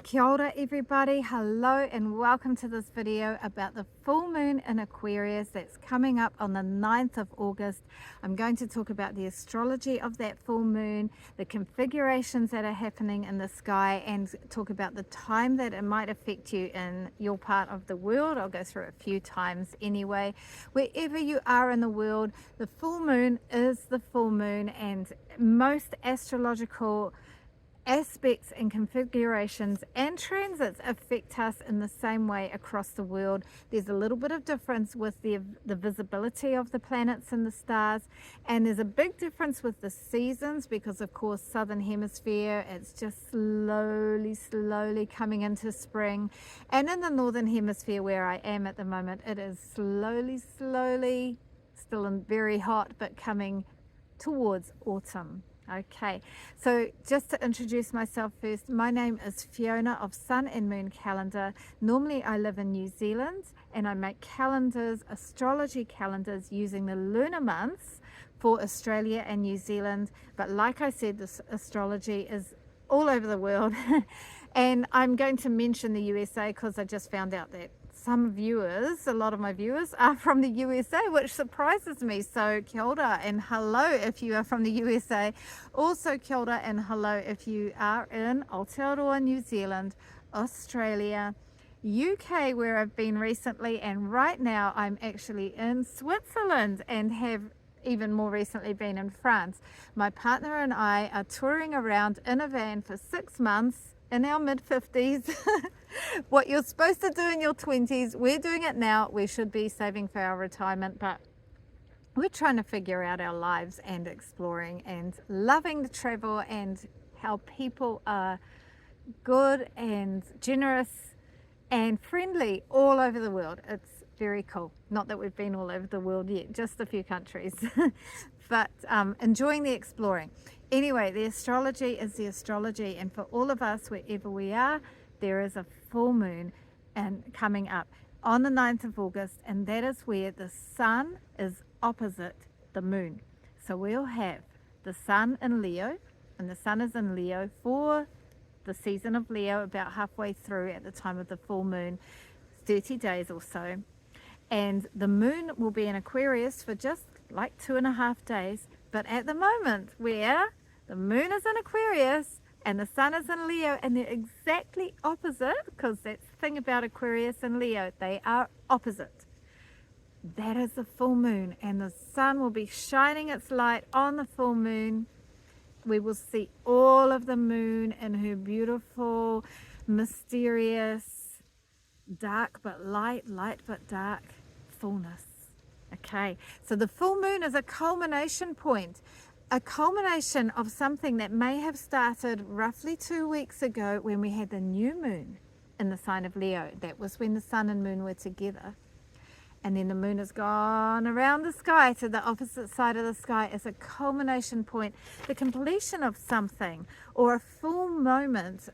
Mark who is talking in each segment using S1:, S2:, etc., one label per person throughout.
S1: Kia ora everybody, hello and welcome to this video about the full moon in Aquarius that's coming up on the 9th of August. I'm going to talk about the astrology of that full moon, the configurations that are happening in the sky, and talk about the time that it might affect you in your part of the world. I'll go through it a few times anyway. Wherever you are in the world, the full moon is the full moon, and most astrological aspects and configurations and transits affect us in the same way across the world. There's a little bit of difference with the visibility of the planets and the stars, and there's a big difference with the seasons because of course southern hemisphere, it's just slowly coming into spring, and in the northern hemisphere where I am at the moment, it is slowly still very hot but coming towards autumn. Okay, so just to introduce myself first, my name is Fiona of Sun and Moon Calendar. Normally I live in New Zealand and I make calendars, astrology calendars, using the lunar months for Australia and New Zealand. But like I said, this astrology is all over the world. And I'm going to mention the USA because I just found out that some viewers, a lot of my viewers are from the USA, which surprises me. So kia ora and hello if you are from the USA. Also kia ora and hello if you are in Aotearoa, New Zealand, Australia, UK, where I've been recently, and right now I'm actually in Switzerland and have even more recently been in France. My partner and I are touring around in a van for 6 months in our mid-50s. What you're supposed to do in your 20s, we're doing it now. We should be saving for our retirement, but we're trying to figure out our lives and exploring and loving the travel and how people are good and generous and friendly all over the world. It's very cool. Not that we've been all over the world yet, just a few countries, but enjoying the exploring. Anyway, the astrology is the astrology, and for all of us, wherever we are, there is a full moon and coming up on the 9th of August, and that is where the sun is opposite the moon. So we'll have the sun in Leo, and the sun is in Leo for the season of Leo, about halfway through at the time of the full moon, 30 days or so. And the moon will be in Aquarius for just like 2.5 days. But at the moment where the moon is in Aquarius and the sun is in Leo, and they're exactly opposite, because that's the thing about Aquarius and Leo, they are opposite. That is the full moon, and the sun will be shining its light on the full moon. We will see all of the moon in her beautiful, mysterious, dark but light, light but dark fullness. Okay, so the full moon is a culmination point, a culmination of something that may have started roughly 2 weeks ago when we had the new moon in the sign of Leo. That was when the sun and moon were together. And then the moon has gone around the sky to the opposite side of the sky as a culmination point, the completion of something, or a full moment,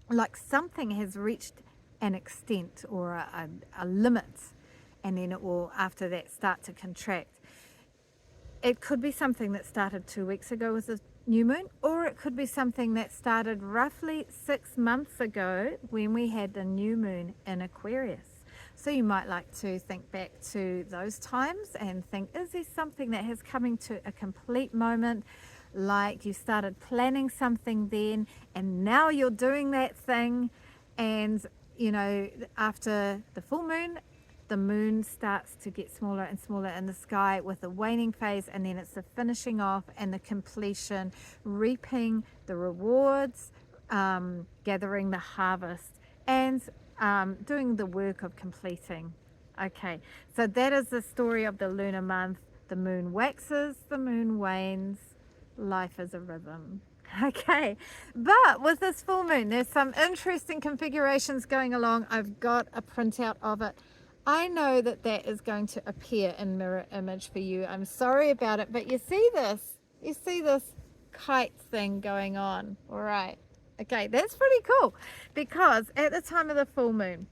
S1: like something has reached an extent or a limit, and then it will after that start to contract. It could be something that started 2 weeks ago with the new moon, or it could be something that started roughly 6 months ago when we had the new moon in Aquarius. So you might like to think back to those times and think, is there something that has coming to a complete moment, like you started planning something then and now you're doing that thing, and you know, after the full moon, the moon starts to get smaller and smaller in the sky with a waning phase, and then it's the finishing off and the completion, reaping the rewards, gathering the harvest, and doing the work of completing. Okay, so that is the story of the lunar month. The moon waxes, the moon wanes, life is a rhythm. Okay, but with this full moon, there's some interesting configurations going along. I've got a printout of it. I know that that is going to appear in mirror image for you. I'm sorry about it, but you see this kite thing going on. All right, okay, that's pretty cool, because at the time of the full moon,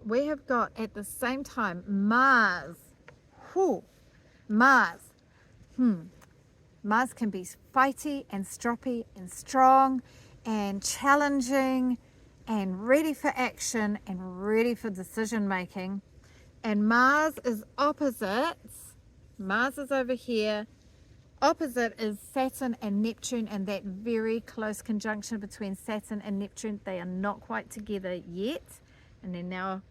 S1: we have got at the same Mars can be fighty and stroppy and strong and challenging and ready for action and ready for decision making. And Mars is opposites. Mars is over here. Opposite is Saturn and Neptune, and that very close conjunction between Saturn and Neptune. They are not quite together yet, and they're now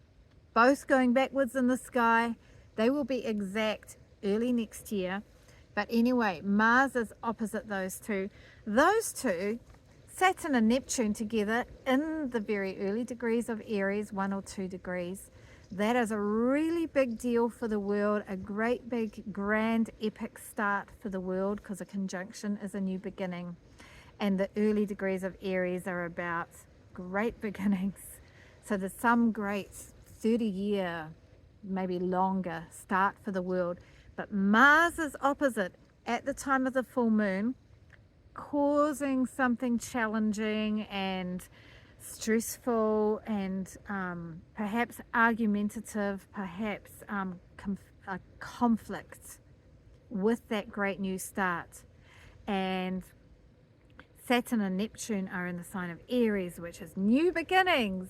S1: both going backwards in the sky. They will be exact early next year. But anyway, Mars is opposite those two. Those two, Saturn and Neptune together in the very early degrees of Aries, 1 or 2 degrees. That is a really big deal for the world, a great big grand epic start for the world, because a conjunction is a new beginning. And the early degrees of Aries are about great beginnings. So there's some great 30-year, maybe longer start for the world. But Mars is opposite at the time of the full moon, causing something challenging and stressful and perhaps argumentative, perhaps a conflict with that great new start. And Saturn and Neptune are in the sign of Aries, which is new beginnings,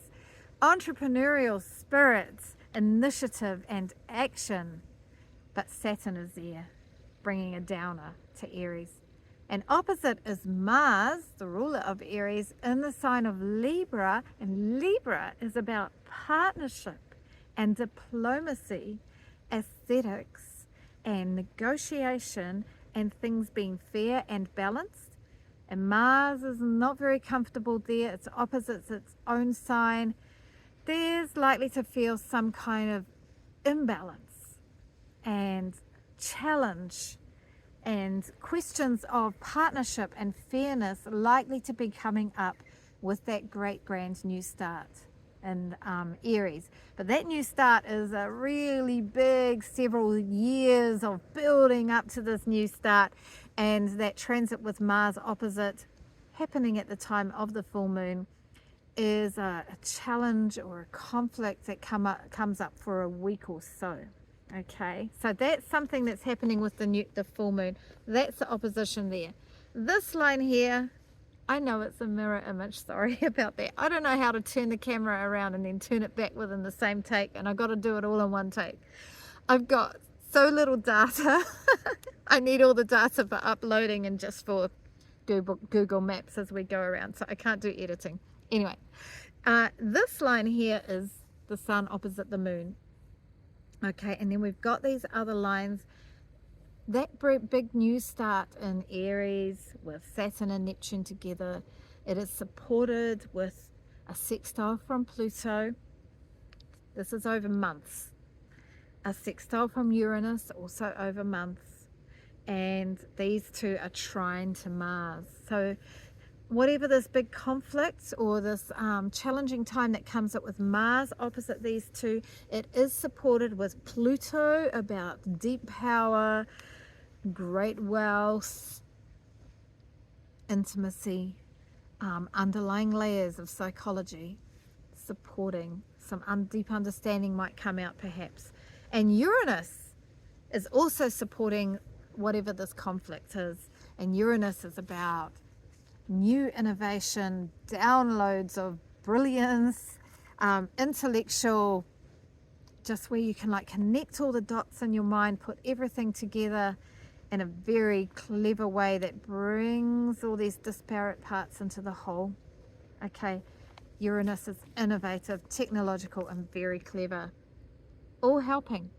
S1: entrepreneurial spirits, initiative and action. But Saturn is there, bringing a downer to Aries. And opposite is Mars, the ruler of Aries, in the sign of Libra. And Libra is about partnership and diplomacy, aesthetics and negotiation, and things being fair and balanced. And Mars is not very comfortable there. It's opposite its own sign. There's likely to feel some kind of imbalance and challenge and questions of partnership and fairness likely to be coming up with that great grand new start in Aries. But that new start is a really big several years of building up to this new start, and that transit with Mars opposite happening at the time of the full moon is a challenge or a conflict that comes up for a week or so. Okay, so that's something that's happening with the full moon. That's the opposition there. This line here, I know it's a mirror image, sorry about that. I don't know how to turn the camera around and then turn it back within the same take, and I've got to do it all in one take. I've got so little data. I need all the data for uploading and just for Google Maps as we go around, so I can't do editing. Anyway, this line here is the sun opposite the moon. Okay, and then we've got these other lines. That big new start in Aries with Saturn and Neptune together, it is supported with a sextile from Pluto. This is over months. A sextile from Uranus, also over months. And these two are trine to Mars. So whatever this big conflict or this challenging time that comes up with Mars opposite these two, it is supported with Pluto about deep power, great wealth, intimacy, underlying layers of psychology supporting some deep understanding might come out perhaps. And Uranus is also supporting whatever this conflict is. And Uranus is about new innovation, downloads of brilliance, intellectual, just where you can like connect all the dots in your mind, put everything together in a very clever way that brings all these disparate parts into the whole. Okay, Uranus is innovative, technological, and very clever, all helping.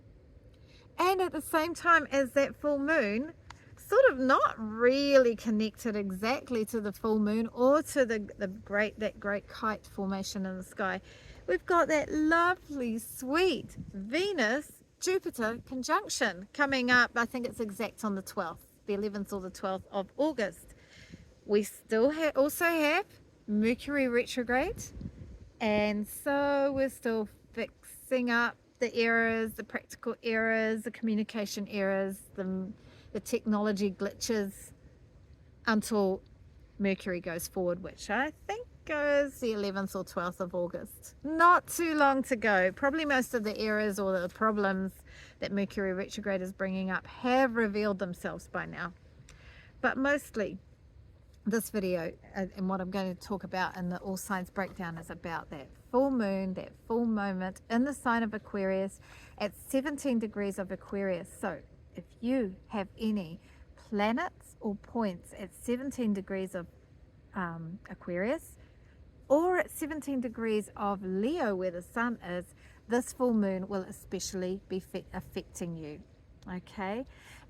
S1: And at the same time as that full moon, sort of not really connected exactly to the full moon or to that great kite formation in the sky, we've got that lovely sweet Venus Jupiter conjunction coming up. I think it's exact on the 12th, the 11th or the 12th of August. We still also have Mercury retrograde, and so we're still fixing up the errors, the practical errors, the communication errors, the technology glitches until Mercury goes forward, which I think goes the 11th or 12th of August. Not too long to go. Probably most of the errors or the problems that Mercury retrograde is bringing up have revealed themselves by now. But mostly this video and what I'm going to talk about in the all signs breakdown is about that full moon, that full moment in the sign of Aquarius at 17 degrees of Aquarius. So if you have any planets or points at 17 degrees of Aquarius, or at 17 degrees of Leo where the sun is, this full moon will especially be affecting you. Okay,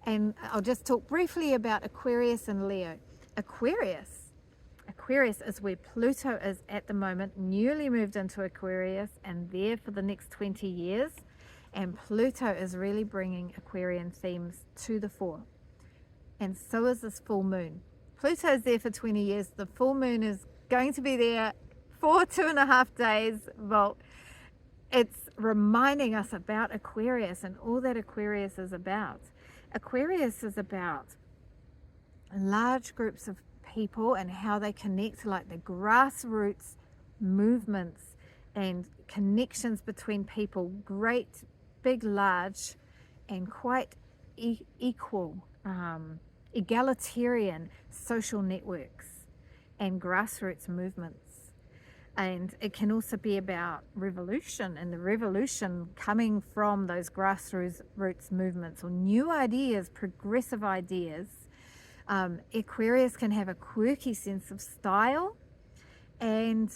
S1: and I'll just talk briefly about Aquarius and Leo. Aquarius is where Pluto is at the moment, newly moved into Aquarius and there for the next 20 years. And Pluto is really bringing Aquarian themes to the fore. And so is this full moon. Pluto is there for 20 years. The full moon is going to be there for 2.5 days. Well, it's reminding us about Aquarius and all that Aquarius is about. Aquarius is about large groups of people and how they connect, like the grassroots movements and connections between people, great, big, large, and quite equal, egalitarian social networks and grassroots movements. And it can also be about revolution, and the revolution coming from those grassroots movements or new ideas, progressive ideas. Aquarius can have a quirky sense of style, and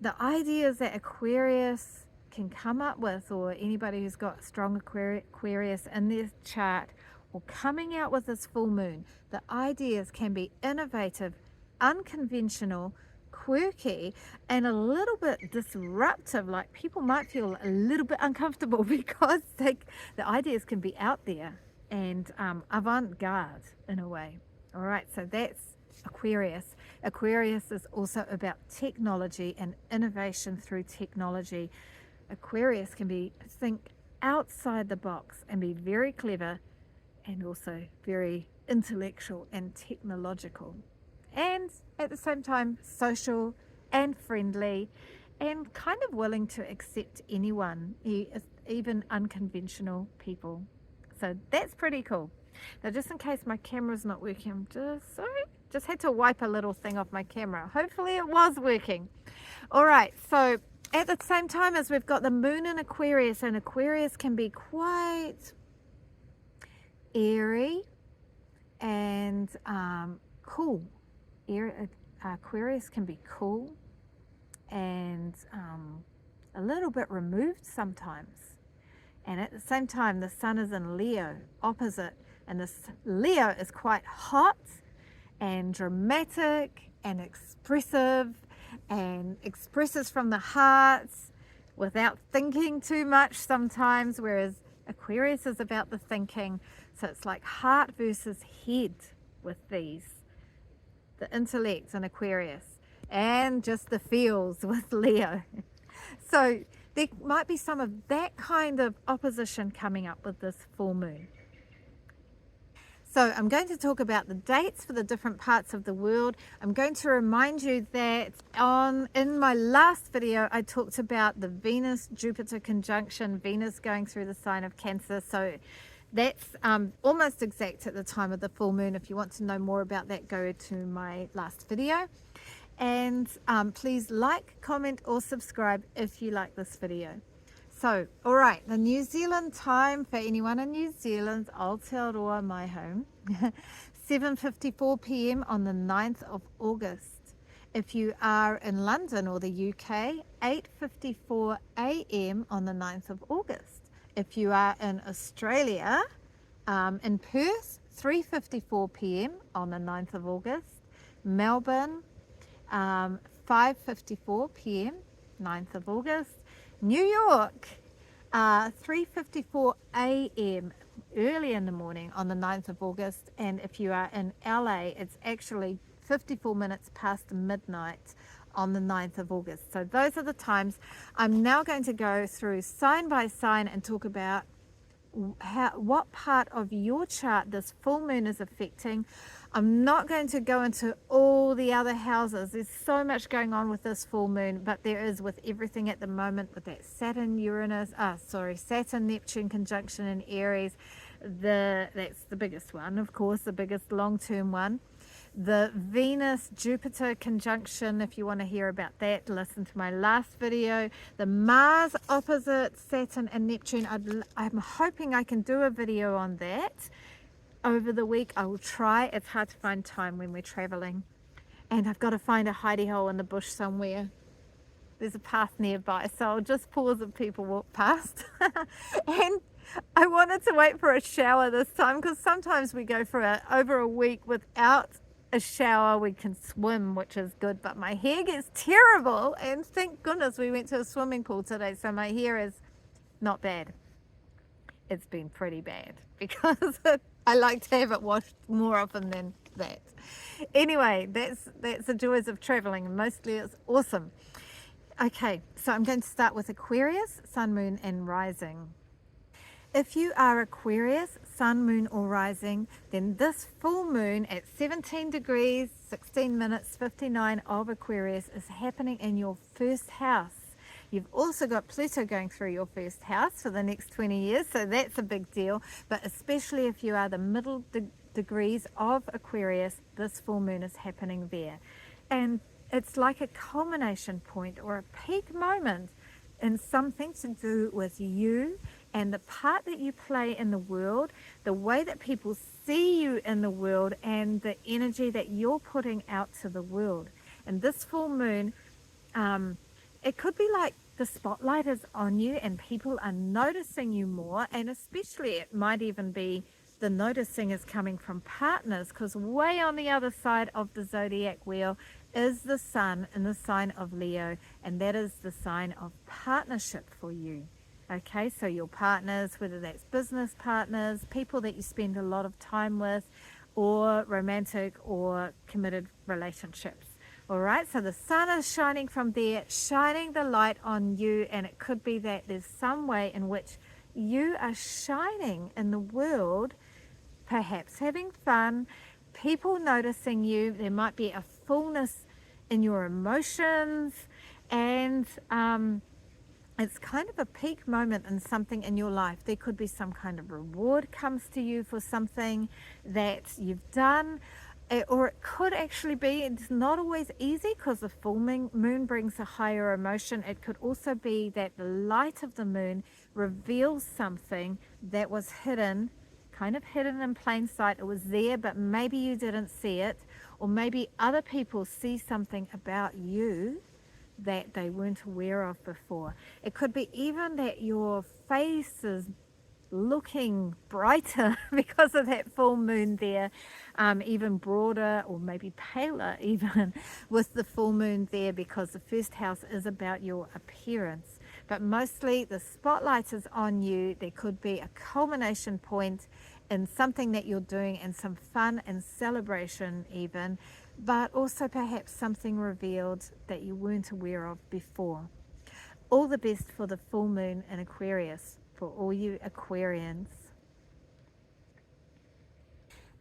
S1: the ideas that Aquarius can come up with, or anybody who's got strong Aquarius in their chart or coming out with this full moon, the ideas can be innovative, unconventional, quirky, and a little bit disruptive. Like people might feel a little bit uncomfortable because the ideas can be out there and avant-garde in a way. All right, so that's Aquarius. Aquarius is also about technology and innovation through technology. Aquarius can think outside the box and be very clever and also very intellectual and technological. And at the same time, social and friendly and kind of willing to accept anyone, even unconventional people. So that's pretty cool. Now, just in case my camera's not working, I'm just had to wipe a little thing off my camera. Hopefully it was working. All right, so at the same time as we've got the moon in Aquarius, and Aquarius can be quite airy and cool. Aquarius can be cool and a little bit removed sometimes. And at the same time, the sun is in Leo, opposite. And this Leo is quite hot and dramatic and expressive and expresses from the heart without thinking too much sometimes, whereas Aquarius is about the thinking. So it's like heart versus head with these. The intellect in Aquarius and just the feels with Leo. So there might be some of that kind of opposition coming up with this full moon. So I'm going to talk about the dates for the different parts of the world. I'm going to remind you that in my last video, I talked about the Venus-Jupiter conjunction, Venus going through the sign of Cancer. So that's almost exact at the time of the full moon. If you want to know more about that, go to my last video. And please like, comment, or subscribe if you like this video. So, all right, the New Zealand time for anyone in New Zealand, Aotearoa, my home, 7:54 p.m. on the 9th of August. If you are in London or the UK, 8:54 a.m. on the 9th of August. If you are in Australia, in Perth, 3:54 p.m. on the 9th of August. Melbourne, 5:54 p.m., 9th of August. New York, 3:54 a.m. early in the morning on the 9th of August. And if you are in LA, it's actually 54 minutes past midnight on the 9th of August. So those are the times. I'm now going to go through sign by sign and talk about what part of your chart this full moon is affecting. I'm not going to go into all the other houses. There's so much going on with this full moon, but there is with everything at the moment with that Saturn Neptune conjunction in Aries. that's the biggest one, of course, the biggest long-term one. The Venus-Jupiter conjunction, if you want to hear about that, listen to my last video. The Mars opposite Saturn and Neptune, I'm hoping I can do a video on that over the week. I will try. It's hard to find time when we're traveling. And I've got to find a hidey hole in the bush somewhere. There's a path nearby, so I'll just pause if people walk past. And I wanted to wait for a shower this time, because sometimes we go for over a week without a shower. We can swim, which is good, but my hair gets terrible, and thank goodness we went to a swimming pool today, so my hair is not bad. It's been pretty bad because I like to have it washed more often than that. Anyway, that's the joys of traveling, and mostly it's awesome. Okay, so I'm going to start with Aquarius, Sun, Moon and Rising. If you are Aquarius, Sun, Moon or Rising, then this full moon at 17 degrees, 16 minutes, 59 of Aquarius is happening in your first house. You've also got Pluto going through your first house for the next 20 years, so that's a big deal. But especially if you are the middle degrees of Aquarius, this full moon is happening there. And it's like a culmination point or a peak moment in something to do with you and the part that you play in the world, the way that people see you in the world, and the energy that you're putting out to the world. And this full moon, it could be like the spotlight is on you and people are noticing you more, and especially it might even be the noticing is coming from partners, because way on the other side of the zodiac wheel is the sun in the sign of Leo, and that is the sign of partnership for you. Okay, so your partners, whether that's business partners, people that you spend a lot of time with, or romantic or committed relationships. All right, so the sun is shining from there, shining the light on you, and it could be that there's some way in which you are shining in the world, perhaps having fun, people noticing you. There might be a fullness in your emotions, and it's kind of a peak moment in something in your life. There could be some kind of reward comes to you for something that you've done, or it could actually be, it's not always easy because the full moon brings a higher emotion. It could also be that the light of the moon reveals something that was hidden, kind of hidden in plain sight. It was there, but maybe you didn't see it, or maybe other people see something about you that they weren't aware of before. It could be even that your face is looking brighter because of that full moon there, even broader or maybe paler even with the full moon there, because the first house is about your appearance. But mostly the spotlight is on you. There could be a culmination point in something that you're doing, and some fun and celebration even, but also perhaps something revealed that you weren't aware of before. All the best for the full moon in Aquarius for all you Aquarians.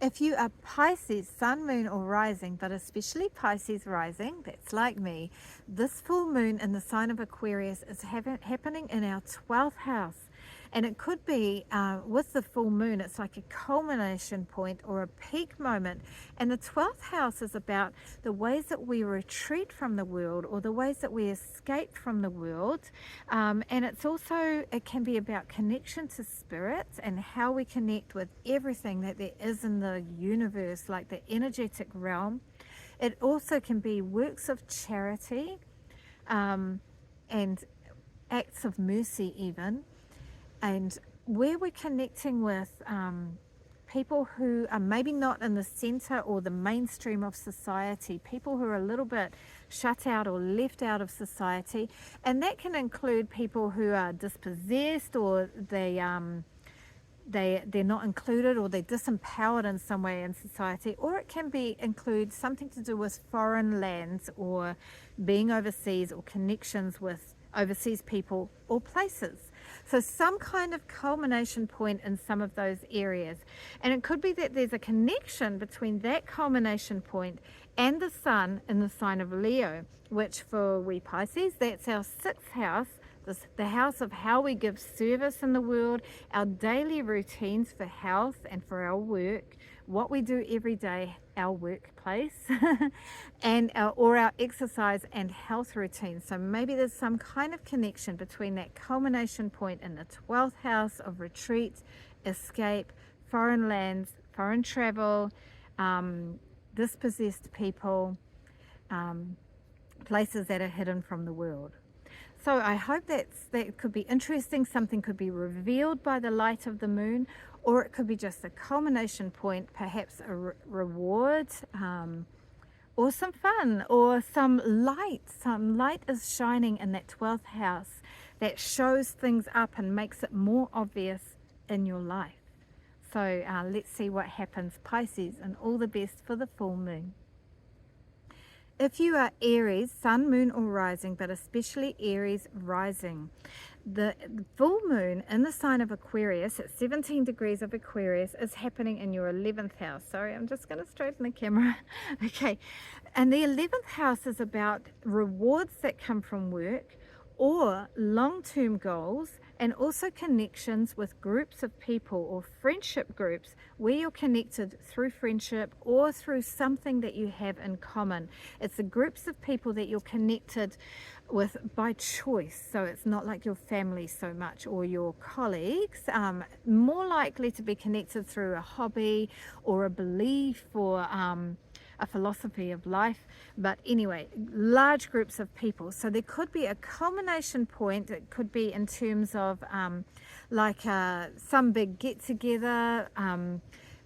S1: If you are Pisces, Sun, Moon or Rising, but especially Pisces Rising, that's like me, this full moon in the sign of Aquarius is happening in our 12th house. And it could be with the full moon, it's like a culmination point or a peak moment. And the 12th house is about the ways that we retreat from the world, or the ways that we escape from the world. And it's also, it can be about connection to spirit and how we connect with everything that there is in the universe, like the energetic realm. It also can be works of charity and acts of mercy even. And where we're connecting with people who are maybe not in the center or the mainstream of society, people who are a little bit shut out or left out of society. And that can include people who are dispossessed, or they're not included, or they're disempowered in some way in society. Or it can include something to do with foreign lands, or being overseas, or connections with overseas people or places. So some kind of culmination point in some of those areas. And it could be that there's a connection between that culmination point and the sun in the sign of Leo, which for we Pisces, that's our 6th house, the house of how we give service in the world, our daily routines for health and for our work, what we do every day, our workplace, and our exercise and health routines. So maybe there's some kind of connection between that culmination point in the 12th house of retreat, escape, foreign lands, foreign travel, dispossessed people, places that are hidden from the world. So I hope that could be interesting. Something could be revealed by the light of the moon, or it could be just a culmination point, perhaps a reward, or some fun, or some light. Some light is shining in that 12th house that shows things up and makes it more obvious in your life. So let's see what happens, Pisces, and all the best for the full moon. If you are Aries, sun, moon or rising, but especially Aries rising, the full moon in the sign of Aquarius at 17 degrees of Aquarius is happening in your 11th house. Sorry, I'm just going to straighten the camera. Okay, and the 11th house is about rewards that come from work or long-term goals, and also connections with groups of people or friendship groups where you're connected through friendship or through something that you have in common. It's the groups of people that you're connected with by choice, so it's not like your family so much or your colleagues. More likely to be connected through a hobby or a belief or a philosophy of life. But anyway, large groups of people. So there could be a culmination point. It could be in terms of some big get together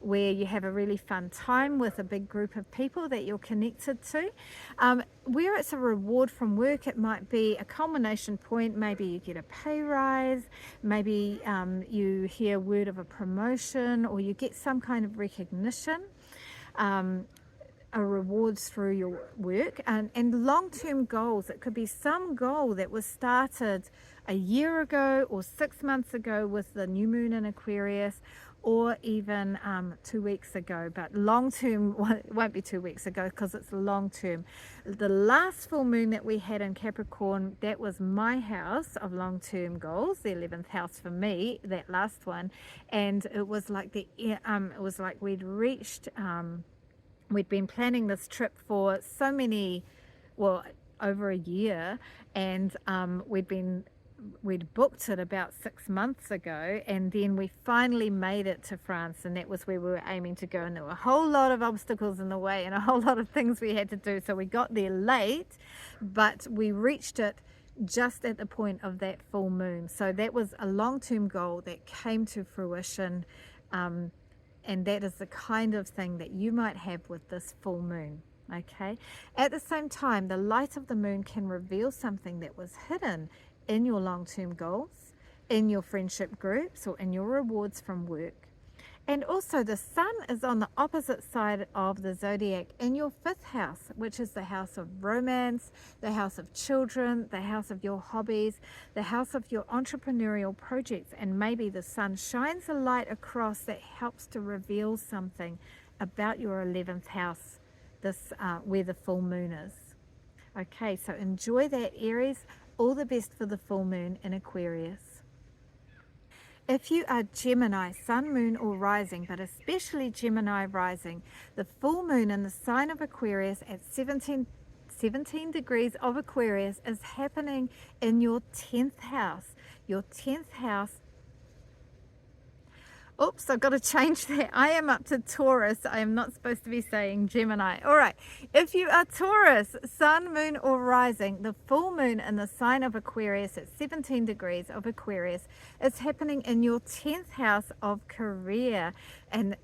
S1: where you have a really fun time with a big group of people that you're connected to. Where it's a reward from work, it might be a culmination point. Maybe you get a pay rise, maybe you hear word of a promotion, or you get some kind of recognition. Rewards through your work, and long-term goals. It could be some goal that was started a year ago or 6 months ago with the new moon in Aquarius, or even 2 weeks ago. But long-term, it won't be 2 weeks ago because it's long-term. The last full moon that we had in Capricorn, that was my house of long-term goals, the 11th house for me, that last one, and it was like we'd reached we'd been planning this trip for over a year, and we'd booked it about 6 months ago, and then we finally made it to France, and that was where we were aiming to go, and there were a whole lot of obstacles in the way and a whole lot of things we had to do, so we got there late, but we reached it just at the point of that full moon. So that was a long-term goal that came to fruition, and that is the kind of thing that you might have with this full moon. Okay, at the same time, the light of the moon can reveal something that was hidden in your long-term goals, in your friendship groups, or in your rewards from work. And also the sun is on the opposite side of the zodiac in your 5th house, which is the house of romance, the house of children, the house of your hobbies, the house of your entrepreneurial projects. And maybe the sun shines a light across that helps to reveal something about your 11th house, where the full moon is. Okay, so enjoy that, Aries. All the best for the full moon in Aquarius. If you are Gemini, sun, moon or rising, but especially Gemini rising, the full moon in the sign of Aquarius at 17 degrees of Aquarius is happening in your 10th house. Your 10th house. Oops, I've got to change that. I am up to Taurus. I am not supposed to be saying Gemini. All right. If you are Taurus, sun, moon, or rising, the full moon in the sign of Aquarius at 17 degrees of Aquarius is happening in your 10th house of career and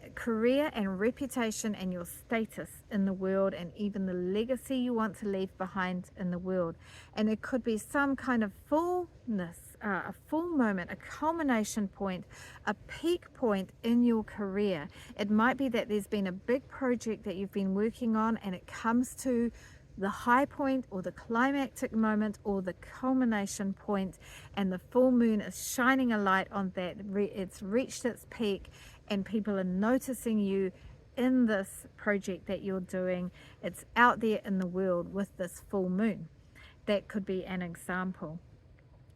S1: reputation and your status in the world, and even the legacy you want to leave behind in the world. And it could be some kind of fullness, a full moment, a culmination point, a peak point in your career. It might be that there's been a big project that you've been working on, and it comes to the high point or the climactic moment or the culmination point, and the full moon is shining a light on that. It's reached its peak, and people are noticing you in this project that you're doing. It's out there in the world with this full moon. That could be an example.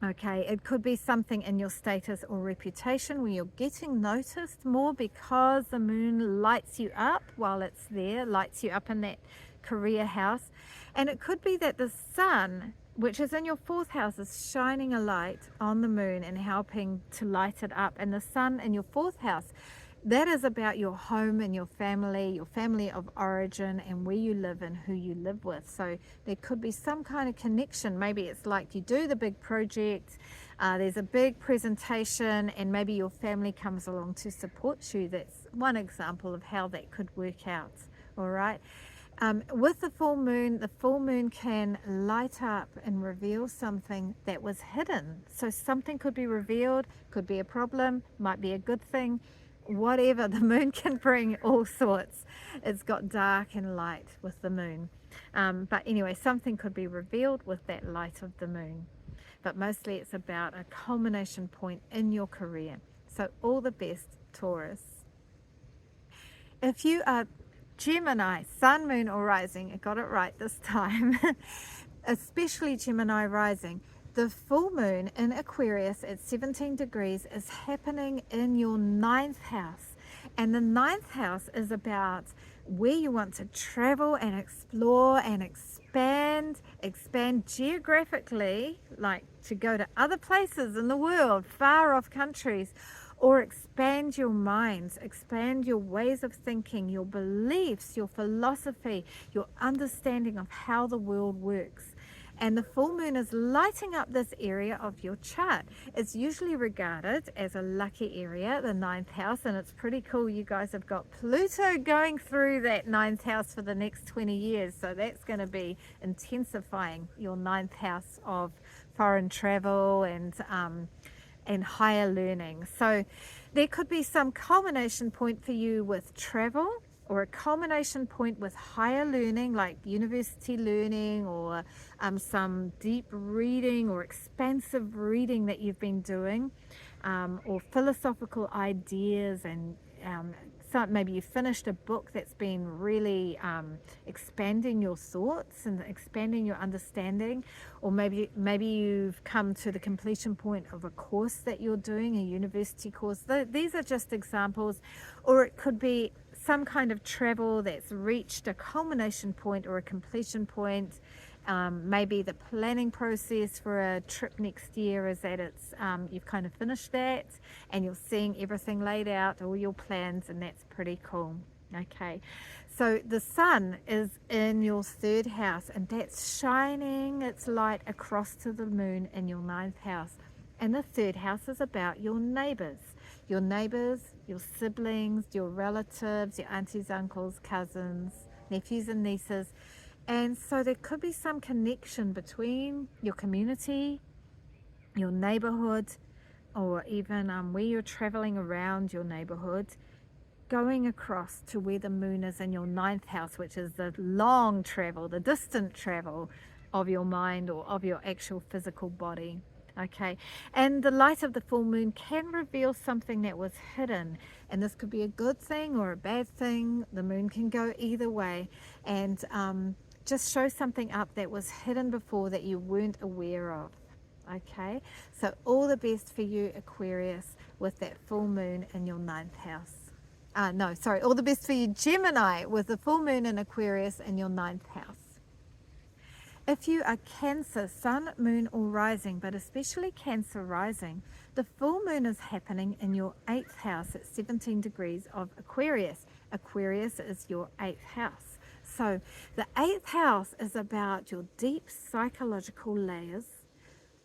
S1: Okay, it could be something in your status or reputation where you're getting noticed more because the moon lights you up while it's there, lights you up in that career house. And it could be that the sun, which is in your fourth house, is shining a light on the moon and helping to light it up. And the sun in your fourth house, that is about your home and your family of origin, and where you live and who you live with. So there could be some kind of connection. Maybe it's like you do the big project, there's a big presentation, and maybe your family comes along to support you. That's one example of how that could work out. All right. With the full moon can light up and reveal something that was hidden. So something could be revealed, could be a problem, might be a good thing. Whatever, the moon can bring all sorts. It's got dark and light with the moon. But anyway, something could be revealed with that light of the moon. But mostly it's about a culmination point in your career. So all the best, Taurus. If you are Gemini, sun, moon or rising, I got it right this time, especially Gemini rising, the full moon in Aquarius at 17 degrees is happening in your ninth house. And the ninth house is about where you want to travel and explore and expand geographically, like to go to other places in the world, far off countries, or expand your minds, expand your ways of thinking, your beliefs, your philosophy, your understanding of how the world works. And the full moon is lighting up this area of your chart. It's usually regarded as a lucky area, the ninth house, and it's pretty cool. You guys have got Pluto going through that ninth house for the next 20 years. So that's going to be intensifying your ninth house of foreign travel and higher learning. So there could be some culmination point for you with travel, or a culmination point with higher learning, like university learning, or some deep reading or expansive reading that you've been doing, or philosophical ideas, and maybe you finished a book that's been really expanding your thoughts and expanding your understanding, or maybe you've come to the completion point of a course that you're doing, a university course. These are just examples. Or it could be some kind of travel that's reached a culmination point or a completion point. Maybe the planning process for a trip next year is that you've kind of finished that and you're seeing everything laid out, all your plans, and that's pretty cool. Okay, so the sun is in your third house, and that's shining its light across to the moon in your ninth house. And the third house is about your neighbors, your siblings, your relatives, your aunties, uncles, cousins, nephews and nieces. And so there could be some connection between your community, your neighborhood, or even where you're traveling around your neighborhood, going across to where the moon is in your ninth house, which is the long travel, the distant travel of your mind or of your actual physical body. Okay, and the light of the full moon can reveal something that was hidden, and this could be a good thing or a bad thing. The moon can go either way, and just show something up that was hidden before that you weren't aware of. Okay, so all the best for you, Aquarius, with that full moon in your ninth house. All the best for you, Gemini, with the full moon in Aquarius in your ninth house. If you are Cancer, sun, moon or rising, but especially Cancer rising, the full moon is happening in your 8th house at 17 degrees of Aquarius. Aquarius is your 8th house. So the 8th house is about your deep psychological layers,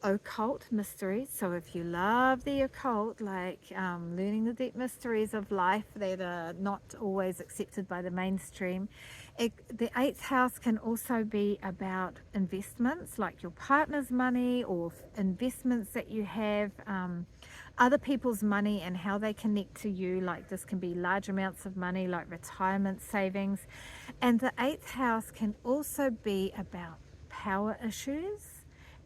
S1: occult mysteries. So if you love the occult, like learning the deep mysteries of life that are not always accepted by the mainstream, the 8th house can also be about investments, like your partner's money, or investments that you have, other people's money and how they connect to you. Like this can be large amounts of money, like retirement savings. And the 8th house can also be about power issues.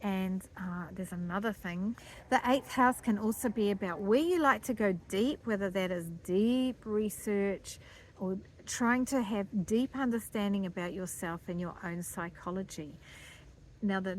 S1: And there's another thing. The 8th house can also be about where you like to go deep, whether that is deep research or trying to have deep understanding about yourself and your own psychology. Now, the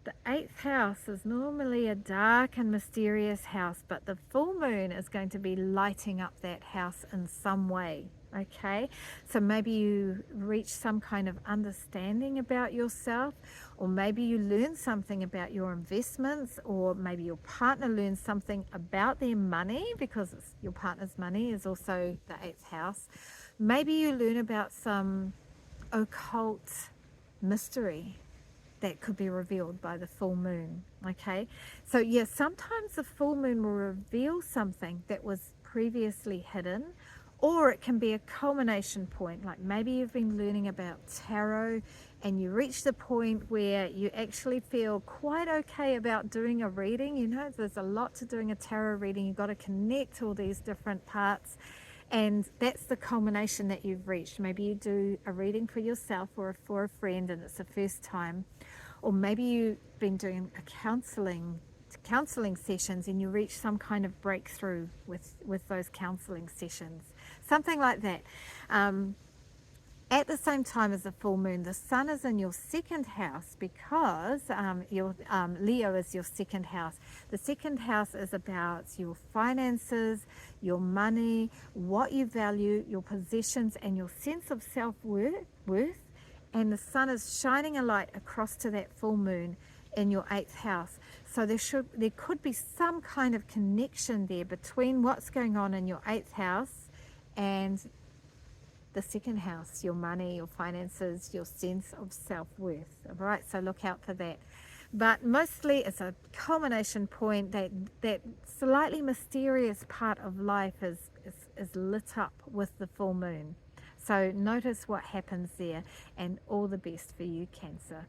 S1: The 8th house is normally a dark and mysterious house, but the full moon is going to be lighting up that house in some way. Okay, so maybe you reach some kind of understanding about yourself, or maybe you learn something about your investments, or maybe your partner learns something about their money, because your partner's money is also the 8th house. Maybe you learn about some occult mystery that could be revealed by the full moon. Okay, so yeah, sometimes the full moon will reveal something that was previously hidden, or it can be a culmination point. Like maybe you've been learning about tarot and you reach the point where you actually feel quite okay about doing a reading. You know, there's a lot to doing a tarot reading. You've got to connect all these different parts, and that's the culmination that you've reached. Maybe you do a reading for yourself or for a friend and it's the first time, or maybe you've been doing a counseling sessions and you reach some kind of breakthrough with those counseling sessions, something like that. At the same time as the full moon, the sun is in your 2nd house, because your Leo is your 2nd house. The 2nd house is about your finances, your money, what you value, your possessions, and your sense of self-worth. And the sun is shining a light across to that full moon in your 8th house. So there could be some kind of connection there between what's going on in your 8th house and the 2nd house, your money, your finances, your sense of self-worth. All right, so look out for that. But mostly it's a culmination point. That slightly mysterious part of life is lit up with the full moon. So notice what happens there, and all the best for you, Cancer.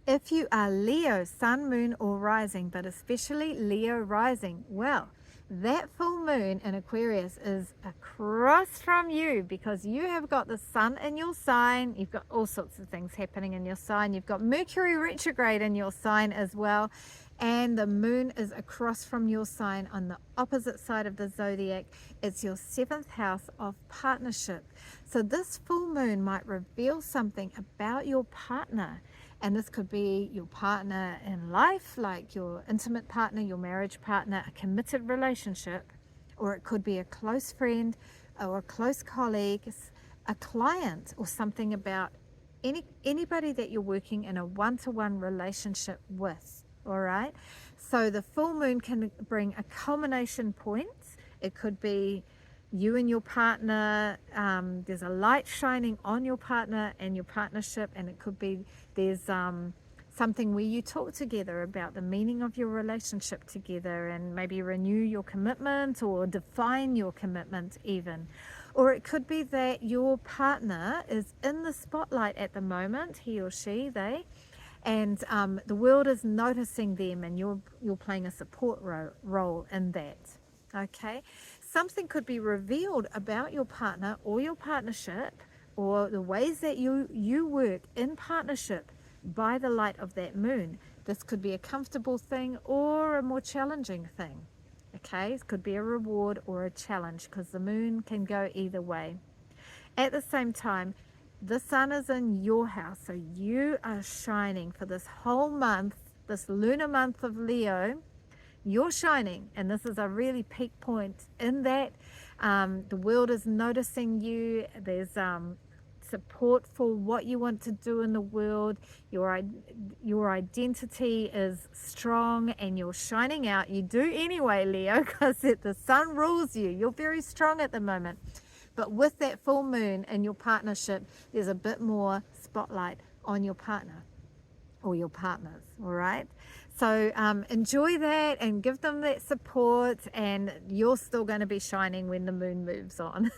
S1: If you are Leo, sun, moon, or rising, but especially Leo rising, well, that full moon in Aquarius is across from you, because you have got the sun in your sign. You've got all sorts of things happening in your sign. You've got Mercury retrograde in your sign as well. And the moon is across from your sign on the opposite side of the zodiac. It's your 7th house of partnership. So this full moon might reveal something about your partner. And this could be your partner in life, like your intimate partner, your marriage partner, a committed relationship, or it could be a close friend or a close colleague, a client, or something about anybody that you're working in a one-to-one relationship with. All right, so the full moon can bring a culmination point. It could be you and your partner, there's a light shining on your partner and your partnership, and it could be there's something where you talk together about the meaning of your relationship together, and maybe renew your commitment or define your commitment even. Or it could be that your partner is in the spotlight at the moment, he or she, they, and the world is noticing them, and you're playing a support role in that. Okay, something could be revealed about your partner or your partnership, or the ways that you work in partnership by the light of that moon. This could be a comfortable thing or a more challenging thing. Okay, it could be a reward or a challenge, because the moon can go either way. At the same time, the sun is in your house, so you are shining for this whole month, this lunar month of Leo. You're shining, and this is a really peak point in that. The world is noticing you. There's support for what you want to do in the world. Your identity is strong, and you're shining out. You do anyway, Leo, because the sun rules you. You're very strong at the moment. But with that full moon in your partnership, there's a bit more spotlight on your partner or your partners, all right? So enjoy that and give them that support, and you're still going to be shining when the moon moves on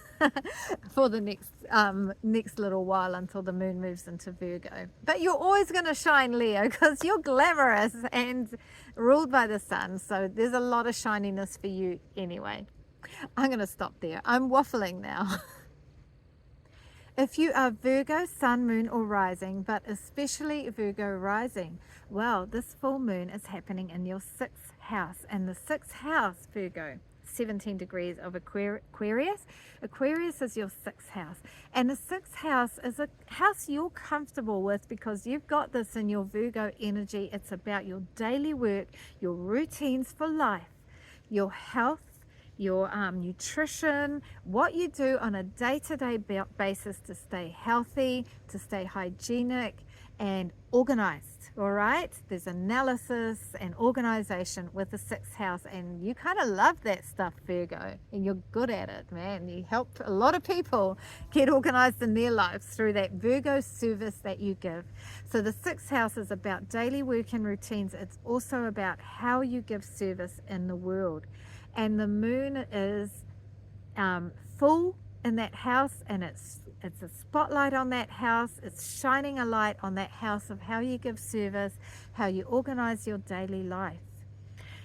S1: for the next little while, until the moon moves into Virgo. But you're always going to shine, Leo, because you're glamorous and ruled by the sun. So there's a lot of shininess for you anyway. I'm going to stop there. I'm waffling now. If you are Virgo, sun, moon, or rising, but especially Virgo rising, well, this full moon is happening in your 6th house. And the 6th house, Virgo, 17 degrees of Aquarius. Aquarius is your 6th house, and the 6th house is a house you're comfortable with because you've got this in your Virgo energy. It's about your daily work, your routines for life, your health, your nutrition, what you do on a day-to-day basis to stay healthy, to stay hygienic and organized. All right, there's analysis and organization with the 6th house, and you kind of love that stuff, Virgo, and you're good at it, man. You help a lot of people get organized in their lives through that Virgo service that you give. So the 6th house is about daily work and routines. It's also about how you give service in the world. And the moon is full in that house, and it's a spotlight on that house. It's shining a light on that house of how you give service, how you organize your daily life.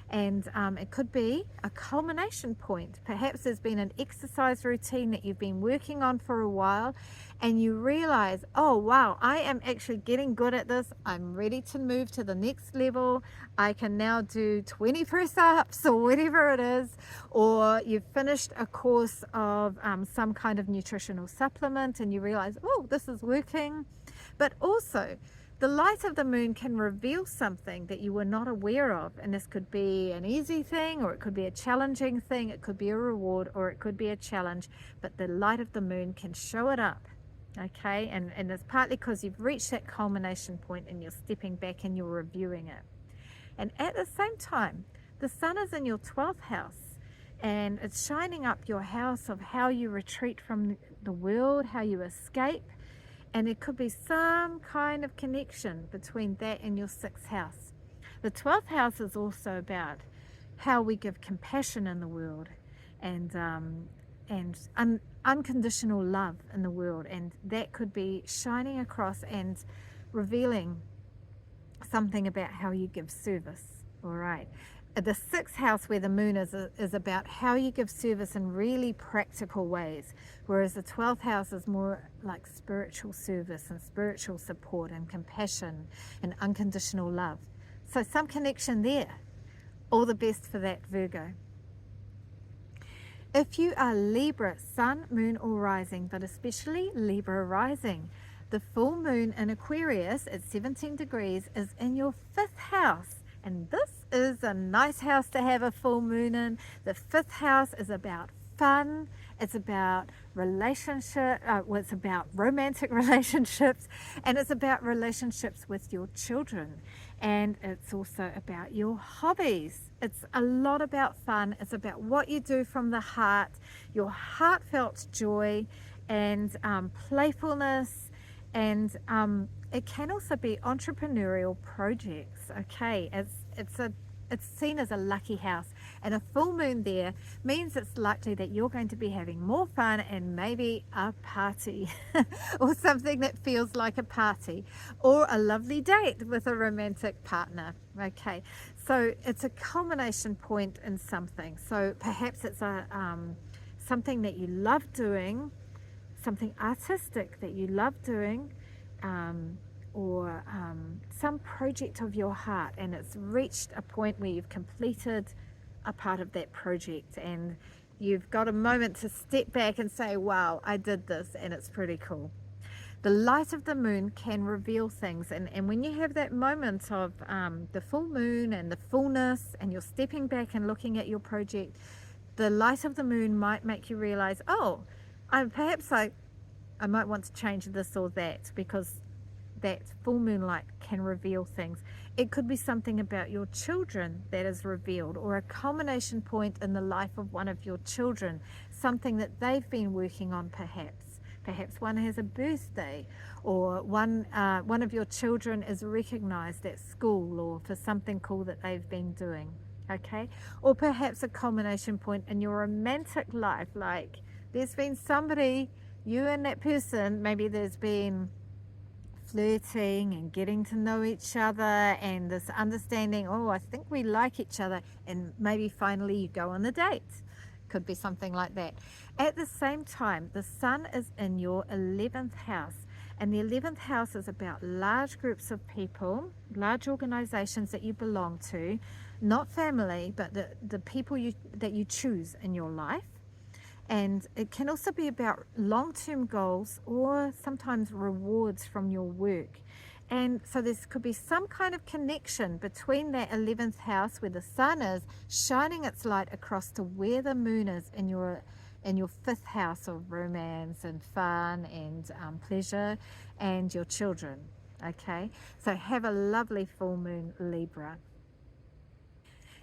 S1: And it could be a culmination point. Perhaps there's been an exercise routine that you've been working on for a while, and you realize, oh wow, I am actually getting good at this. I'm ready to move to the next level. I can now do 20 press-ups or whatever it is. Or you've finished a course of some kind of nutritional supplement, and you realize, oh, this is working. But also, the light of the moon can reveal something that you were not aware of, and this could be an easy thing, or it could be a challenging thing, it could be a reward, or it could be a challenge, but the light of the moon can show it up, okay? And it's partly because you've reached that culmination point and you're stepping back and you're reviewing it. And at the same time, the sun is in your 12th house, and it's shining up your house of how you retreat from the world, how you escape. And it could be some kind of connection between that and your 6th house. The 12th house is also about how we give compassion in the world, and unconditional love in the world. And that could be shining across and revealing something about how you give service. All right. The 6th house, where the moon is about how you give service in really practical ways, whereas the 12th house is more like spiritual service and spiritual support and compassion and unconditional love. So some connection there. All the best for that, Virgo. If you are Libra, sun, moon or rising, but especially Libra rising, the full moon in Aquarius at 17 degrees is in your 5th house. And this is a nice house to have a full moon in. The 5th house is about fun. It's about it's about romantic relationships, and it's about relationships with your children. And it's also about your hobbies. It's a lot about fun. It's about what you do from the heart, your heartfelt joy and playfulness, and it can also be entrepreneurial projects. Okay, it's seen as a lucky house, and a full moon there means it's likely that you're going to be having more fun and maybe a party or something that feels like a party, or a lovely date with a romantic partner. Okay, so it's a culmination point in something. So perhaps it's a something that you love doing, something artistic that you love doing, or some project of your heart, and it's reached a point where you've completed a part of that project, and you've got a moment to step back and say, wow, I did this, and it's pretty cool. The light of the moon can reveal things, and when you have that moment of the full moon and the fullness, and you're stepping back and looking at your project, the light of the moon might make you realize, oh, perhaps I might want to change this or that, because that full moon light can reveal things. It could be something about your children that is revealed, or a culmination point in the life of one of your children, something that they've been working on perhaps. Perhaps one has a birthday, or one of your children is recognized at school or for something cool that they've been doing. Okay, or perhaps a culmination point in your romantic life, like there's been somebody, you and that person, maybe there's been flirting and getting to know each other, and this understanding, oh, I think we like each other, and maybe finally you go on a date. Could be something like that. At the same time, the sun is in your 11th house, and the 11th house is about large groups of people, large organizations that you belong to, not family, but the people that you choose in your life. And it can also be about long-term goals or sometimes rewards from your work. And so this could be some kind of connection between that 11th house where the sun is shining its light across to where the moon is in your 5th house of romance and fun and pleasure and your children. Okay, so have a lovely full moon, Libra.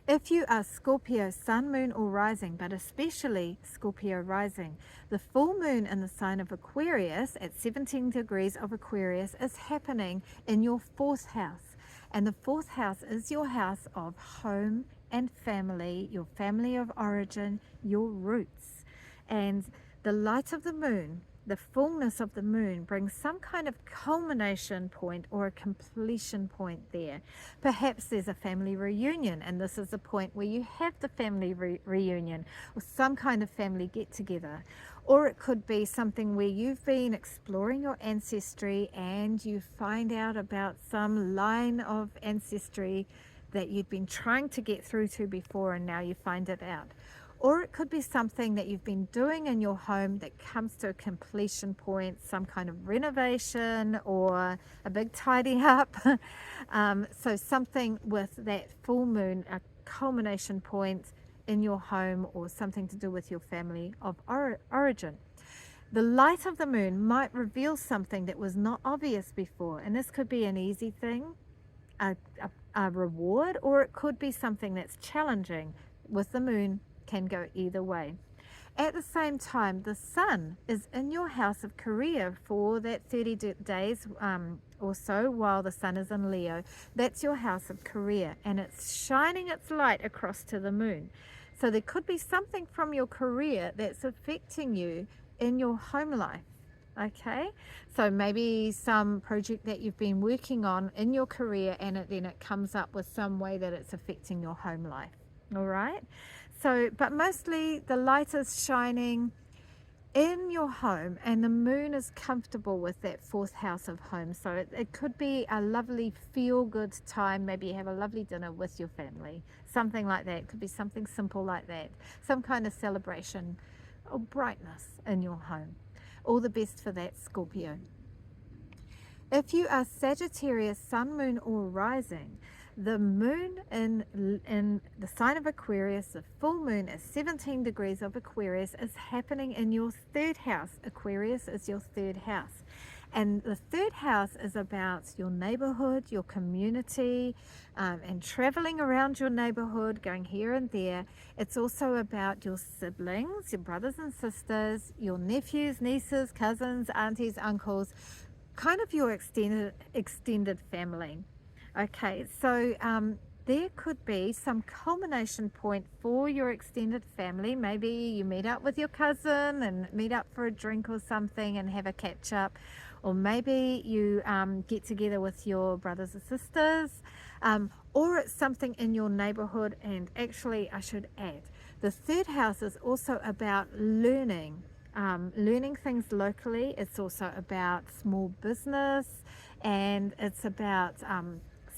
S1: If you are Scorpio sun, moon or rising, but especially Scorpio rising, the full moon in the sign of Aquarius at 17 degrees of Aquarius is happening in your 4th house. And the 4th house is your house of home and family, your family of origin, your roots. And the light of the moon, the fullness of the moon, brings some kind of culmination point or a completion point there. Perhaps there's a family reunion, and this is the point where you have the family reunion or some kind of family get together. Or it could be something where you've been exploring your ancestry and you find out about some line of ancestry that you'd been trying to get through to before, and now you find it out. Or it could be something that you've been doing in your home that comes to a completion point, some kind of renovation or a big tidy up. So something with that full moon, a culmination point in your home or something to do with your family of origin. The light of the moon might reveal something that was not obvious before, and this could be an easy thing, a reward, or it could be something that's challenging. With the moon, can go either way. At the same time, the sun is in your house of career for that 30 days or so while the sun is in Leo. That's your house of career, and it's shining its light across to the moon. So there could be something from your career that's affecting you in your home life. Okay, so maybe some project that you've been working on in your career, and then it comes up with some way that it's affecting your home life. All right, so but mostly the light is shining in your home, and the moon is comfortable with that 4th house of home. So it could be a lovely feel-good time. Maybe you have a lovely dinner with your family, something like that. It could be something simple like that, some kind of celebration or brightness in your home. All the best for that, Scorpio. If you are Sagittarius sun, moon or rising, the moon in the sign of Aquarius, the full moon at 17 degrees of Aquarius, is happening in your 3rd house. Aquarius is your 3rd house. And the 3rd house is about your neighborhood, your community, and traveling around your neighborhood, going here and there. It's also about your siblings, your brothers and sisters, your nephews, nieces, cousins, aunties, uncles, kind of your extended family. Okay, so there could be some culmination point for your extended family. Maybe you meet up with your cousin and meet up for a drink or something and have a catch up. Or maybe you get together with your brothers or sisters, or it's something in your neighborhood. And actually, I should add, the 3rd house is also about learning things locally. It's also about small business, and it's about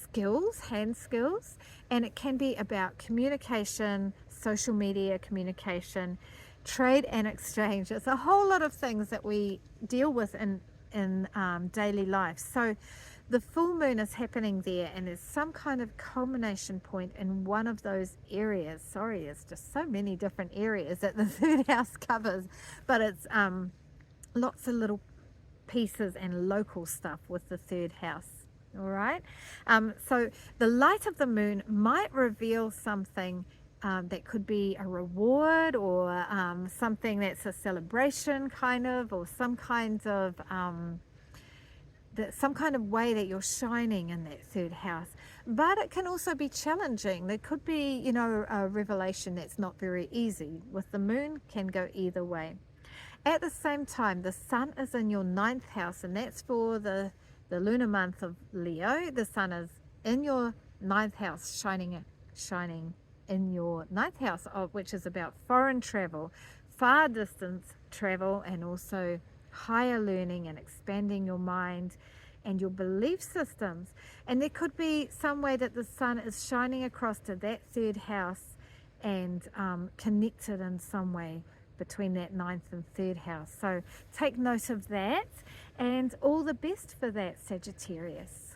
S1: skills, hand skills, and it can be about communication, social media communication, trade and exchange. It's a whole lot of things that we deal with in daily life. So the full moon is happening there, and there's some kind of culmination point in one of those areas. Sorry, it's just so many different areas that the 3rd house covers, but it's lots of little pieces and local stuff with the 3rd house. All right, so the light of the moon might reveal something that could be a reward, or something that's a celebration kind of, or some kind of way that you're shining in that 3rd house. But it can also be challenging. There could be, you know, a revelation that's not very easy. With the moon, can go either way. At the same time, the sun is in your 9th house, and that's for the lunar month of Leo. The sun is in your 9th house, shining in your 9th house, which is about foreign travel, far distance travel, and also higher learning and expanding your mind and your belief systems. And there could be some way that the sun is shining across to that third house and connected in some way between that ninth and third house. So take note of that, and all the best for that, Sagittarius.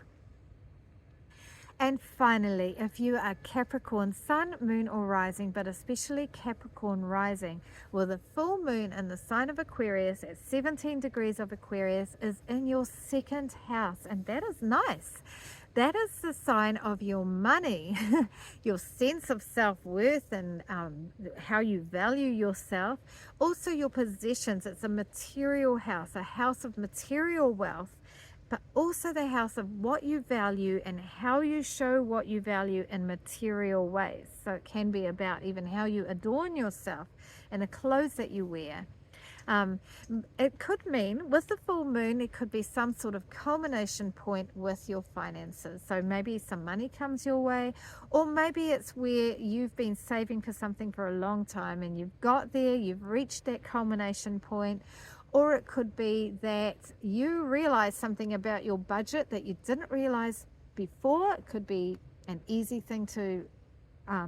S1: And finally, if you are Capricorn sun, moon or rising, but especially Capricorn rising, well, the full moon in the sign of Aquarius at 17 degrees of Aquarius is in your second house, and that is nice. That is the sign of your money, your sense of self-worth, and how you value yourself. Also your possessions. It's a material house, a house of material wealth, but also the house of what you value and how you show what you value in material ways. So it can be about even how you adorn yourself and the clothes that you wear. It could mean with the full moon, it could be some sort of culmination point with your finances. So maybe some money comes your way, or maybe it's where you've been saving for something for a long time and you've got there, you've reached that culmination point. Or it could be that you realize something about your budget that you didn't realize before. It could be an easy thing to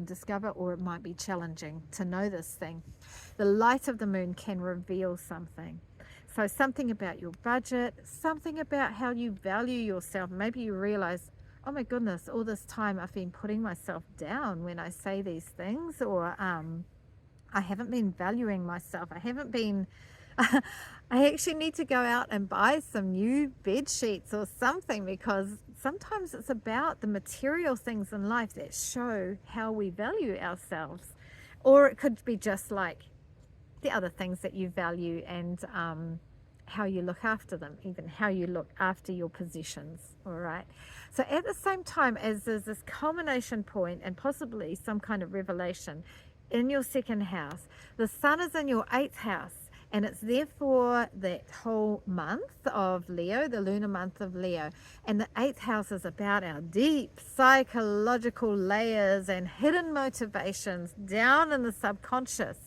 S1: discover, or it might be challenging to know this thing. The light of the moon can reveal something. So something about your budget, something about how you value yourself. Maybe you realize, oh my goodness, all this time I've been putting myself down when I say these things, or I haven't been valuing myself. I haven't been I actually need to go out and buy some new bed sheets or something, because sometimes it's about the material things in life that show how we value ourselves. Or it could be just like the other things that you value, and how you look after them, even how you look after your possessions. All right. So at the same time as there's this culmination point and possibly some kind of revelation in your second house, the sun is in your 8th house. And it's there for that whole month of Leo, the lunar month of Leo. And the 8th house is about our deep psychological layers and hidden motivations down in the subconscious.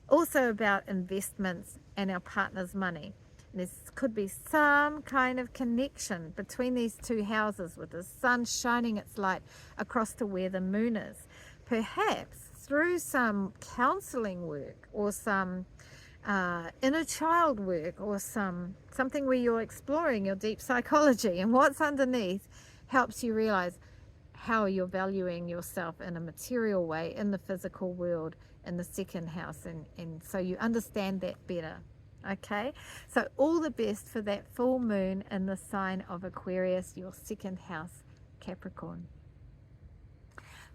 S1: Also about investments and our partner's money. And there could be some kind of connection between these two houses, with the sun shining its light across to where the moon is. Perhaps through some counseling work, or some inner child work, or something where you're exploring your deep psychology and what's underneath, helps you realize how you're valuing yourself in a material way in the physical world, in the second house, and so you understand that better. Okay, so all the best for that full moon in the sign of Aquarius, your second house, Capricorn.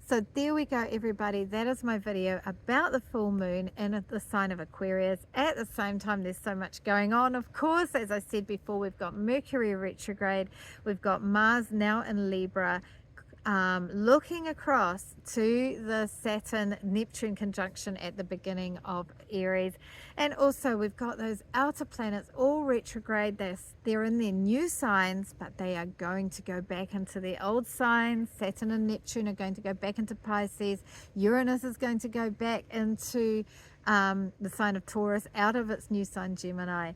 S1: So there we go, everybody. That is my video about the full moon in the sign of Aquarius. At the same time, there's so much going on. Of course, as I said before, we've got Mercury retrograde. We've got Mars now in Libra, looking across to the Saturn Neptune conjunction at the beginning of Aries. And also we've got those outer planets all retrograde. They're in their new signs, but they are going to go back into their old signs. Saturn and Neptune are going to go back into Pisces. Uranus is going to go back into the sign of Taurus, out of its new sign Gemini.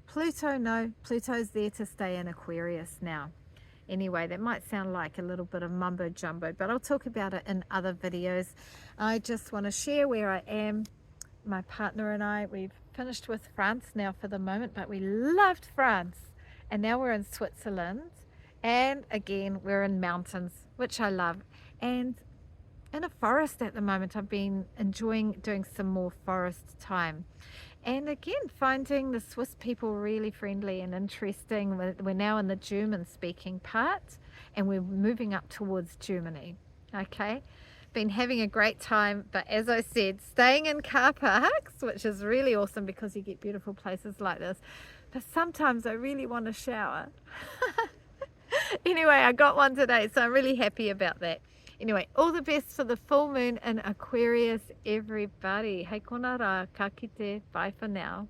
S1: Pluto's there to stay in Aquarius now. Anyway, that might sound like a little bit of mumbo jumbo, but I'll talk about it in other videos. I just want to share where I am. My partner and I, we've finished with France now for the moment, but we loved France. And now we're in Switzerland. And again, we're in mountains, which I love. And in a forest at the moment. I've been enjoying doing some more forest time. And again, finding the Swiss people really friendly and interesting. We're now in the German speaking part, and we're moving up towards Germany. Okay, been having a great time, but as I said, staying in car parks, which is really awesome because you get beautiful places like this. But sometimes I really want to shower. Anyway, I got one today, so I'm really happy about that. Anyway, all the best for the full moon in Aquarius, everybody. Hei kona rā, ka kite, bye for now.